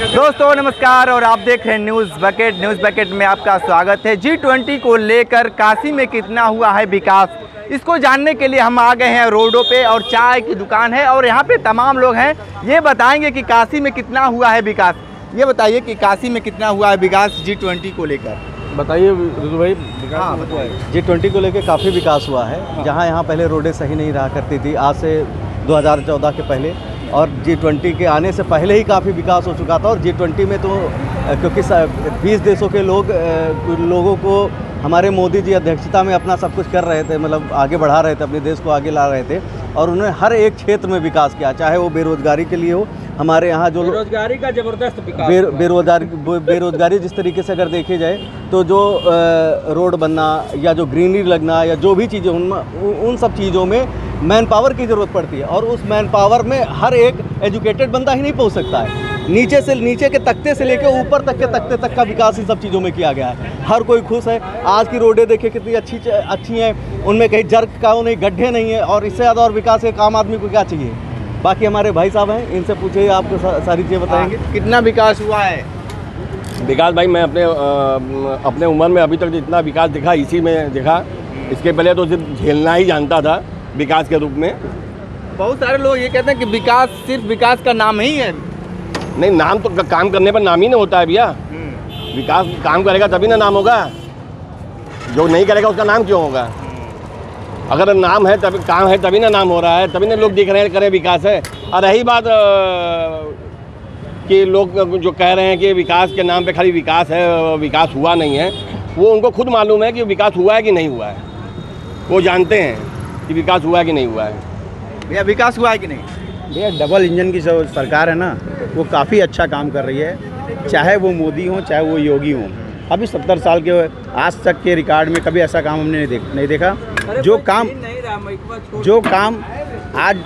दोस्तों नमस्कार और आप देख रहे हैं न्यूज़ बकेट में आपका स्वागत है। G20 को लेकर काशी में कितना हुआ है विकास, इसको जानने के लिए हम आ गए हैं रोडों पे और चाय की दुकान है और यहाँ पे तमाम लोग हैं। ये बताएंगे कि काशी में कितना हुआ है विकास। ये बताइए कि काशी में कितना हुआ है विकास G20 को लेकर। बताइए ऋतु भाई। विकास G20 को लेकर काफ़ी विकास हुआ है। जहाँ यहाँ पहले रोडें सही नहीं रहा करती थी, आज से 2014 के पहले और G20 के आने से पहले ही काफ़ी विकास हो चुका था। और G20 में तो क्योंकि 20 देशों के लोगों को हमारे मोदी जी अध्यक्षता में अपना सब कुछ कर रहे थे, मतलब आगे बढ़ा रहे थे, अपने देश को आगे ला रहे थे और उन्होंने हर एक क्षेत्र में विकास किया, चाहे वो बेरोजगारी के लिए हो। हमारे यहाँ जो बेरोजगारी का ज़बरदस्त विकास, बेरोजगारी जिस तरीके से अगर देखे जाए तो जो रोड बनना या जो ग्रीनरी लगना या जो भी चीज़ें उन सब चीज़ों में मैन पावर की ज़रूरत पड़ती है और उस मैन पावर में हर एक एजुकेटेड बंदा ही नहीं पहुंच सकता है। नीचे के तख्ते से लेकर ऊपर तक के तख्ते तक का विकास इन सब चीज़ों में किया गया है। हर कोई खुश है। आज की रोडें देखिए कितनी अच्छी हैं, उनमें कहीं जर्क का नहीं, गड्ढे नहीं है और इससे ज़्यादा और विकास के काम आदमी को क्या चाहिए। बाकी हमारे भाई साहब हैं, इनसे पूछिए, आपको सारी चीज़ें बताएंगे। कितना विकास हुआ है विकास भाई? मैं अपने उम्र में अभी तक जितना विकास दिखा इसी में दिखा। इसके पहले तो सिर्फ झेलना ही जानता था विकास के रूप में। बहुत सारे लोग ये कहते हैं कि विकास सिर्फ विकास का नाम ही है। नहीं, नाम तो काम करने पर नाम ही नहीं होता है भैया। विकास काम करेगा तभी ना नाम होगा, जो नहीं करेगा उसका नाम क्यों होगा? अगर नाम है तभी काम है, तभी ना नाम हो रहा है, तभी ना लोग दिख रहे हैं करें विकास है। और रही बात कि लोग जो कह रहे हैं कि विकास के नाम पे खाली विकास है, विकास हुआ नहीं है, वो उनको खुद मालूम है कि विकास हुआ है कि नहीं हुआ है। वो जानते हैं कि विकास हुआ है कि नहीं हुआ है। भैया विकास हुआ है कि नहीं? भैया डबल इंजन की जो सरकार है ना, वो काफ़ी अच्छा काम कर रही है। चाहे वो मोदी हो चाहे वो योगी हो, अभी 70 साल के आज तक के रिकॉर्ड में कभी ऐसा काम हमने नहीं देखा। जो काम आज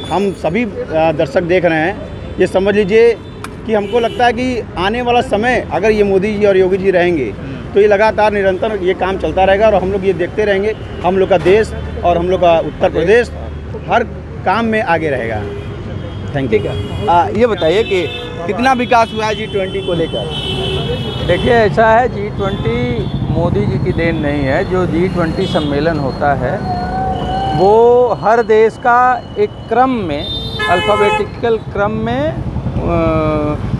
हम सभी दर्शक देख रहे हैं, ये समझ लीजिए कि हमको लगता है कि आने वाला समय अगर ये मोदी जी और योगी जी रहेंगे तो ये लगातार निरंतर ये काम चलता रहेगा और हम लोग ये देखते रहेंगे। हम लोग का देश और हम लोग का उत्तर प्रदेश हर काम में आगे रहेगा। Thank you. ये बताइए कि कितना विकास हुआ है G20 को लेकर। देखिए, ऐसा है, G20 मोदी जी की देन नहीं है। जो G20 सम्मेलन होता है वो हर देश का एक क्रम में, अल्फ़ाबेटिकल क्रम में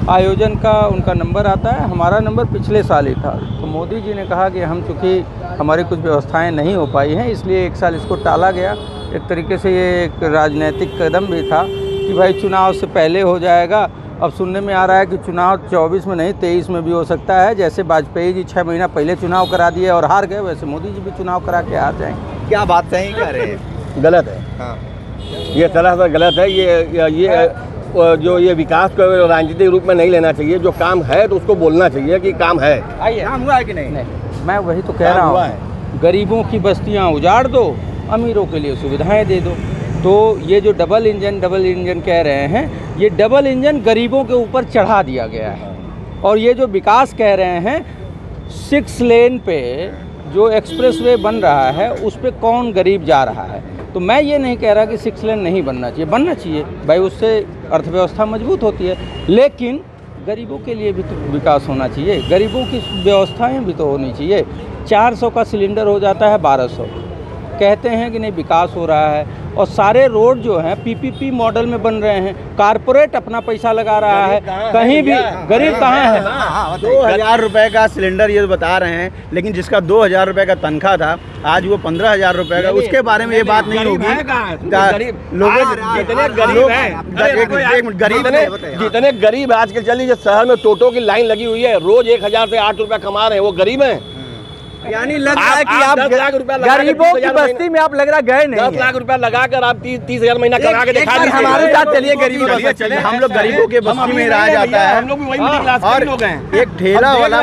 आयोजन का उनका नंबर आता है। हमारा नंबर पिछले साल ही था, तो मोदी जी ने कहा कि हम चूँकि हमारी कुछ व्यवस्थाएं नहीं हो पाई हैं, इसलिए एक साल इसको टाला गया। एक तरीके से ये एक राजनीतिक कदम भी था कि भाई चुनाव से पहले हो जाएगा। अब सुनने में आ रहा है कि चुनाव 24 में नहीं 23 में भी हो सकता है। जैसे वाजपेयी जी 6 महीना पहले चुनाव करा दिए और हार गए, वैसे मोदी जी भी चुनाव करा के हार जाएंगे। क्या बात सही कह रहे हैं? गलत है। हाँ, ये सरासर गलत है। ये विकास को राजनीतिक रूप में नहीं लेना चाहिए। जो काम है तो उसको बोलना चाहिए कि काम है। काम हुआ है कि नहीं? मैं वही तो कह रहा हूँ, गरीबों की बस्तियाँ उजाड़ दो, अमीरों के लिए सुविधाएं दे दो। तो ये जो डबल इंजन कह रहे हैं, ये डबल इंजन गरीबों के ऊपर चढ़ा दिया गया है। और ये जो विकास कह रहे हैं, 6 लेन पे जो एक्सप्रेसवे बन रहा है उस पे कौन गरीब जा रहा है? तो मैं ये नहीं कह रहा कि 6 लेन नहीं बनना चाहिए, बनना चाहिए भाई, उससे अर्थव्यवस्था मजबूत होती है। लेकिन गरीबों के लिए भी तो विकास होना चाहिए, गरीबों की व्यवस्थाएं भी तो होनी चाहिए। 400 का सिलेंडर हो जाता है 1200, कहते हैं कि नहीं विकास हो रहा है। और सारे रोड जो हैं PPP मॉडल में बन रहे हैं, कारपोरेट अपना पैसा लगा रहा है, कहीं भी गरीब कहाँ है? 2000 रुपये का सिलेंडर ये बता रहे हैं, लेकिन जिसका 2000 रुपये का तनख्वाह था आज वो 15,000 रुपये का, उसके बारे में ये बात नहीं होगी। जितने गरीब आजकल चल लीजिए, शहर में टोटो की लाइन लगी हुई है, रोज 1000 से 8 रुपया कमा रहे हैं, वो गरीब हैं। यानी लग रहा है कि आप 10 लाख रुपया गरीबों की बस्ती में आप लग रहा गए नहीं। 10 लाख रुपया लगाकर आप 30,000 महीना कमा के दिखा दीजिए। हमारे साथ चलिए, गरीबों हम लोग गरीबों के बस्ती में रहा जाता है। हम लोग भी वही मिडिल क्लास के लोग हैं। एक ठेला वाला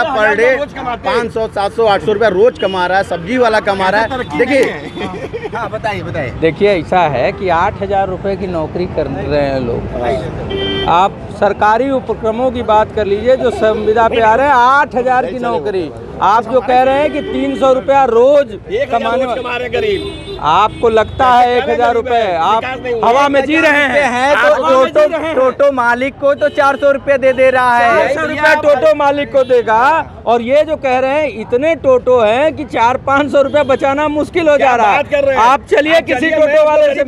पर डे 500, 700, 800 रुपया रोज कमा रहा है, सब्जी वाला कमा रहा है। देखिए, हाँ बताइए। देखिए, ऐसा है कि 8,000 रुपये की नौकरी कर रहे हैं लोग। आप सरकारी उपक्रमों की बात कर लीजिए जो संविदा पे आ रहे हैं, 8,000 की नौकरी। आप जो कह रहे हैं कि 300 रुपया रोज कमाने हमारे गरीब, आपको लगता है 1000 रुपए, आप हवा में जी रहे हैं। तो टोटो मालिक को तो 400 रुपये दे रहा है। 400 रुपया टोटो मालिक को देगा, और ये जो कह रहे हैं इतने टोटो हैं कि 400-500 रुपया बचाना मुश्किल हो जा रहा है। आप चलिए किसी टोटो वाले से,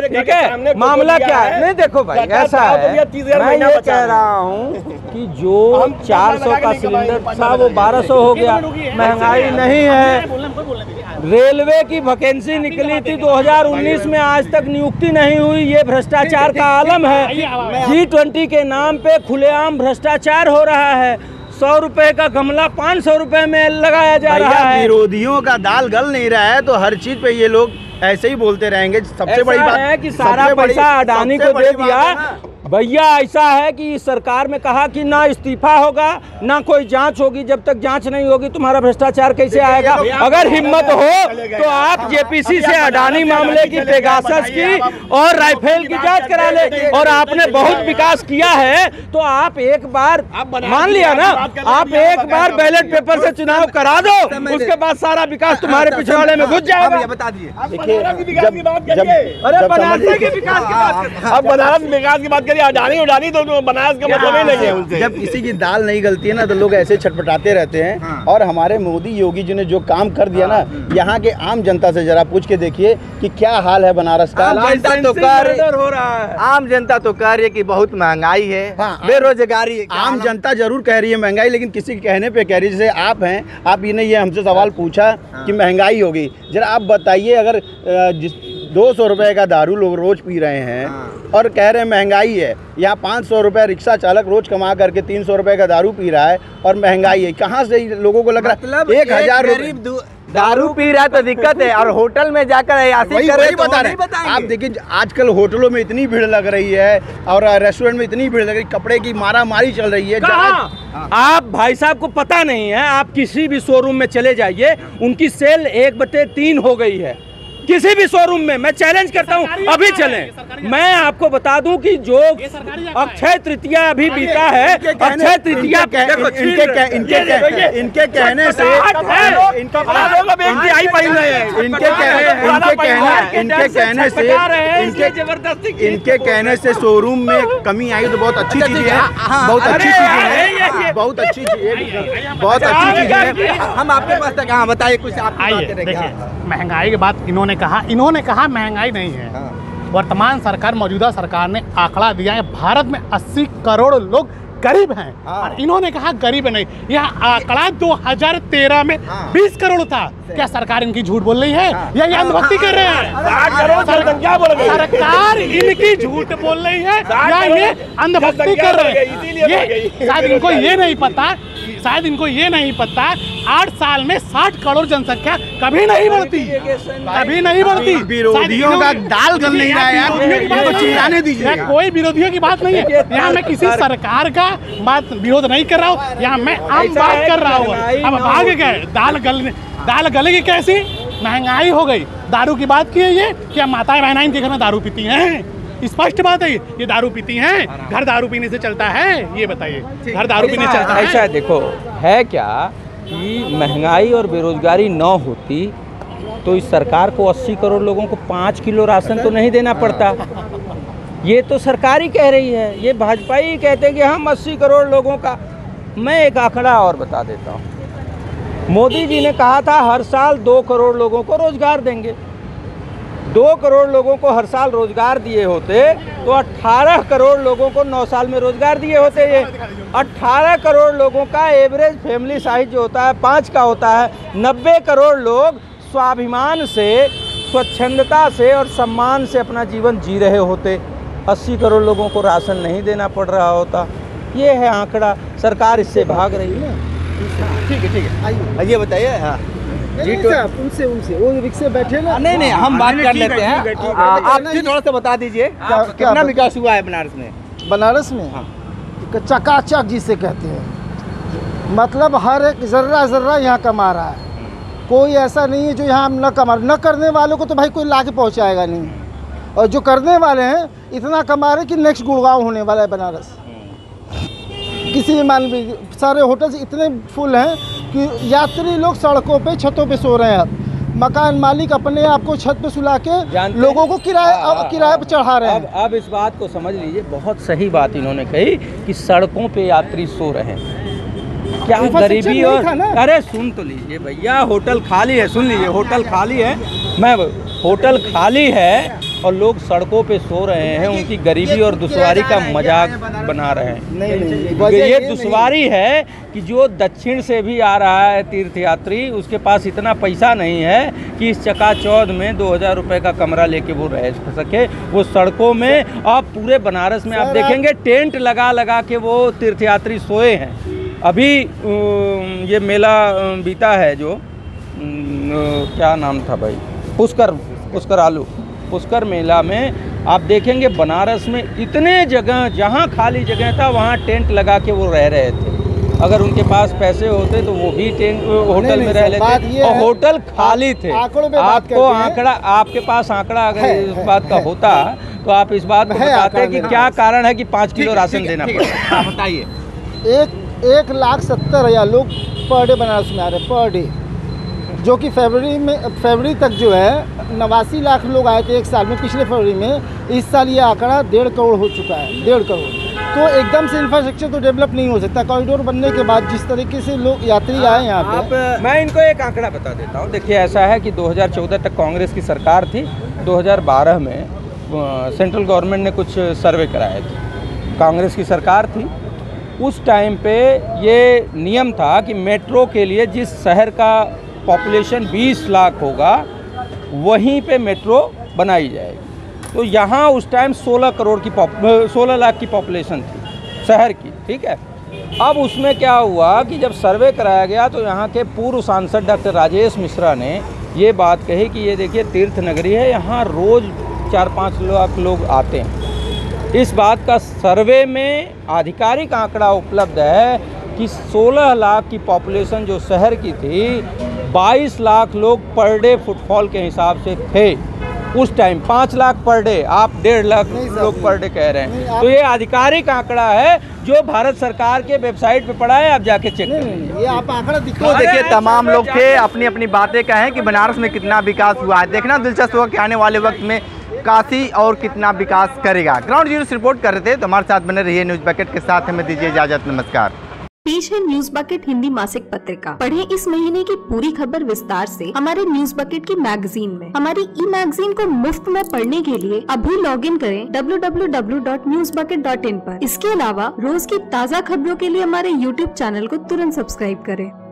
ठीक है, मामला क्या है? नहीं देखो भाई, ऐसा है, मैं ये कह रहा हूँ कि जो 400 का सिलेंडर था वो 1200 हो गया। महंगाई नहीं है। रेलवे की वैकेंसी निकली थी 2019 में, आज तक नियुक्ति नहीं हुई। ये भ्रष्टाचार का आलम है। G20 के नाम पे खुलेआम भ्रष्टाचार हो रहा है। 100 रुपए का गमला 500 रुपए में लगाया जा रहा है। विरोधियों का दाल गल नहीं रहा है, तो हर चीज पे ये लोग ऐसे ही बोलते रहेंगे। सबसे बड़ी बात है कि सारा पैसा अडानी को दे दिया। भैया ऐसा है कि इस सरकार में कहा कि ना इस्तीफा होगा ना कोई जांच होगी। जब तक जांच नहीं होगी तुम्हारा भ्रष्टाचार कैसे आएगा? अगर हिम्मत हो तो आप जेपीसी से अडानी मामले की, पेगासस की और राइफेल की जांच करा ले। और आपने बहुत विकास किया है तो आप एक बार मान लिया ना, आप एक बार बैलेट पेपर से चुनाव करा दो, उसके बाद सारा विकास तुम्हारे पिछवाड़े में घुस जाएगा। बता दिए। अरे बनारस के विकास की बात, अब बनारस विकास की बात, अडानी उडानी तो बनारस का मतलब ही नहीं है उनसे। जब किसी की दाल नहीं गलती है ना, तो लोग ऐसे छटपटाते रहते हैं। हाँ। और हमारे मोदी योगी जी ने जो काम कर दिया ना, यहाँ के आम जनता से जरा पूछ के देखिए कि क्या हाल है बनारस का। आम जनता तो कह रही है कि बहुत महंगाई है, बेरोजगारी है। आम जनता जरूर कह रही है महंगाई, लेकिन किसी के कहने पे कह रही है। जैसे आप हैं, आप ने ये हमसे सवाल पूछा कि महंगाई होगी, जरा आप बताइए, अगर 200 रुपए का दारू लोग रोज पी रहे हैं और कह रहे हैं महंगाई है, यहाँ 500 रुपए रिक्शा चालक रोज कमा करके 300 रुपए का दारू पी रहा है और महंगाई है, कहाँ से लोगों को लग रहा है? मतलब 1000 गरीब दारू पी रहा है तो दिक्कत है, और होटल में जाकर वही बता रहे हैं। आप देखिए आजकल होटलों में इतनी भीड़ लग रही है और रेस्टोरेंट में इतनी भीड़ लग रही है, कपड़े की मारामारी चल रही है। आप भाई साहब को पता नहीं है, आप किसी भी शोरूम में चले जाइए, उनकी सेल 1/3 हो गई है। किसी भी शोरूम में मैं चैलेंज करता हूं, अभी चलें। मैं आपको बता दूं कि जो अक्षय तृतीया अभी बीता है, अक्षय तृतीया इनके कहने से इनके कहने से शोरूम में कमी आई तो बहुत अच्छी चीज है, बहुत अच्छी चीज है, बहुत अच्छी चीज, बहुत अच्छी चीज है। हम आपके पास तक, हाँ बताइए कुछ आप। महंगाई की बात इन्होंने कहा महंगाई नहीं है। वर्तमान सरकार, मौजूदा सरकार ने आंकड़ा दिया है, भारत में 80 करोड़ लोग गरीब हैं। और इन्होंने कहा गरीब नहीं। यह आंकड़ा 2013 में 20 करोड़ था। क्या सरकार इनकी झूठ बोल रही है या ये अंधभक्ति कर रहे हैं? सरकार इनकी झूठ बोल रही है या ये अंधभक्ति कर रहे हैं? शायद इनको ये नहीं पता 8 साल में 60 करोड़ जनसंख्या कभी नहीं बढ़ती, कभी नहीं बढ़ती। विरोधियों का दाल गल नहीं रहा है यार, चिल्लाने दीजिए। कोई विरोधियों की बात नहीं है यहाँ। मैं किसी सरकार का बात विरोध नहीं कर रहा हूँ, यहाँ मैं आम बात कर रहा हूँ। अब आगे गए, दाल गलेगी कैसी? महंगाई हो गई। दारू की बात की है ये, क्या माताएं बहनाएं इनके घर में दारू पीती हैं? स्पष्ट बात है, ये दारू पीती हैं। घर दारू पीने से चलता है? ये बताइए, घर दारू पीने से चलता है? ऐसा देखो है क्या कि महंगाई और बेरोजगारी न होती तो इस सरकार को 80 करोड़ लोगों को 5 किलो राशन तो नहीं देना पड़ता। ये तो सरकार ही कह रही है, ये भाजपा ही कहते हैं कि हम 80 करोड़ लोगों का। मैं एक आंकड़ा और बता देता हूँ। मोदी जी ने कहा था हर साल 2 करोड़ लोगों को रोजगार देंगे। 2 करोड़ लोगों को हर साल रोजगार दिए होते तो 18 करोड़ लोगों को 9 साल में रोजगार दिए होते। ये 18 करोड़ लोगों का एवरेज फैमिली साइज जो होता है 5 का होता है। 90 करोड़ लोग स्वाभिमान से, स्वच्छंदता से और सम्मान से अपना जीवन जी रहे होते। 80 करोड़ लोगों को राशन नहीं देना पड़ रहा होता। ये है आंकड़ा, सरकार इससे भाग रही है। ठीक है ये बताइए। हाँ उनसे वो रिक्शे बैठे ना। नहीं हम बात कर लेते हैं। आप थोड़ा सा बता दीजिए कितना विकास हुआ है बनारस में? बनारस में हाँ, चकाचक जिसे कहते हैं, मतलब हर एक जर्रा यहाँ कमा रहा है। कोई ऐसा नहीं है जो यहाँ न करने वालों को तो भाई कोई ला के पहुँचाएगा नहीं, और जो करने वाले हैं इतना कमा रहे कि नेक्स्ट गुड़गांव होने वाला है बनारस। किसी भी मान लीजिए सारे होटल्स इतने फुल हैं कि यात्री लोग सड़कों पे छतों पे सो रहे हैं, मकान मालिक अपने आप को छत पे सुला के लोगों को किराए पे चढ़ा रहे हैं। अब इस बात को समझ लीजिए, बहुत सही बात इन्होंने कही कि सड़कों पे यात्री सो रहे हैं। क्या गरीबी और अरे सुन तो लीजिए भैया, होटल खाली है, सुन लीजिए, होटल खाली है, होटल खाली है और लोग सड़कों पे सो रहे हैं, उनकी गरीबी और दुश्वारी का मजाक बना रहे हैं। नहीं, ये दुश्वारी है कि जो दक्षिण से भी आ रहा है तीर्थयात्री, उसके पास इतना पैसा नहीं है कि इस चकाचौंध में 2000 रुपये का कमरा लेके वो रह सके। वो सड़कों में, आप पूरे बनारस में आप देखेंगे टेंट लगा लगा के वो तीर्थयात्री सोए हैं। अभी ये मेला बीता है जो क्या नाम था भाई, पुष्कर मेला में आप देखेंगे बनारस में इतने जगह जहाँ खाली जगह था वहाँ टेंट लगा के वो रह रहे थे। अगर उनके पास पैसे होते तो वो भी टेंट होटल में रह लेते, और होटल खाली थे। आपको आंकड़ा, आपके पास आंकड़ा अगर इस बात का होता तो आप इस बात को बताते कि क्या कारण है कि 5 किलो राशन देना पड़ता। बताइए। 1,70,000 लोग पर डे बनारस में आ रहे हैं, पर डे, जो कि फरवरी तक जो है 89 लाख लोग आए थे एक साल में, पिछले फरवरी में। इस साल ये आंकड़ा 1.5 करोड़ हो चुका है, 1.5 करोड़। तो एकदम से इंफ्रास्ट्रक्चर तो डेवलप नहीं हो सकता। कॉरिडोर बनने के बाद जिस तरीके से लोग यात्री आए यहाँ पे, मैं इनको एक आंकड़ा बता देता हूँ। देखिए, ऐसा है कि 2014 तक कांग्रेस की सरकार थी, 2012 में सेंट्रल गवर्नमेंट ने कुछ सर्वे कराए थे, कांग्रेस की सरकार थी। उस टाइम पे ये नियम था कि मेट्रो के लिए जिस शहर का पॉपुलेशन 20 लाख होगा वहीं पे मेट्रो बनाई जाएगी। तो यहाँ उस टाइम 16 लाख की पॉपुलेशन थी शहर की, ठीक है। अब उसमें क्या हुआ कि जब सर्वे कराया गया तो यहाँ के पूर्व सांसद डॉक्टर राजेश मिश्रा ने ये बात कही कि ये देखिए तीर्थ नगरी है, यहाँ रोज़ 4-5 लाख लोग आते हैं। इस बात का सर्वे में आधिकारिक आंकड़ा उपलब्ध है कि 16 लाख की पॉपुलेशन जो शहर की थी, 22 लाख लोग पर डे फुटफॉल के हिसाब से थे उस टाइम। 5 लाख पर डे, आप 1.5 लाख लोग पर डे कह रहे हैं। तो ये आधिकारिक आंकड़ा है जो भारत सरकार के वेबसाइट पे पड़ा है, आप जाके चेक करें। ये आप आंकड़ा तो देखिए, तमाम लोग थे अपनी अपनी बातें कहें कि बनारस में कितना विकास हुआ है। देखना दिलचस्प होगा कि आने वाले वक्त में काशी और कितना विकास करेगा। ग्राउंड जीरो से रिपोर्ट कर रहे थे, तो हमारे साथ बने रहिए न्यूज़ बकेट के साथ। हमें दीजिए इजाजत, नमस्कार। पेश है न्यूज़ बकेट हिंदी मासिक पत्रिका। पढ़ें इस महीने की पूरी खबर विस्तार से हमारे न्यूज़ बकेट की मैगजीन में। हमारी ई मैगजीन को मुफ्त में पढ़ने के लिए अभी लॉगिन करें www.newsbucket.in पर। इसके अलावा रोज की ताज़ा खबरों के लिए हमारे YouTube चैनल को तुरंत सब्सक्राइब करें।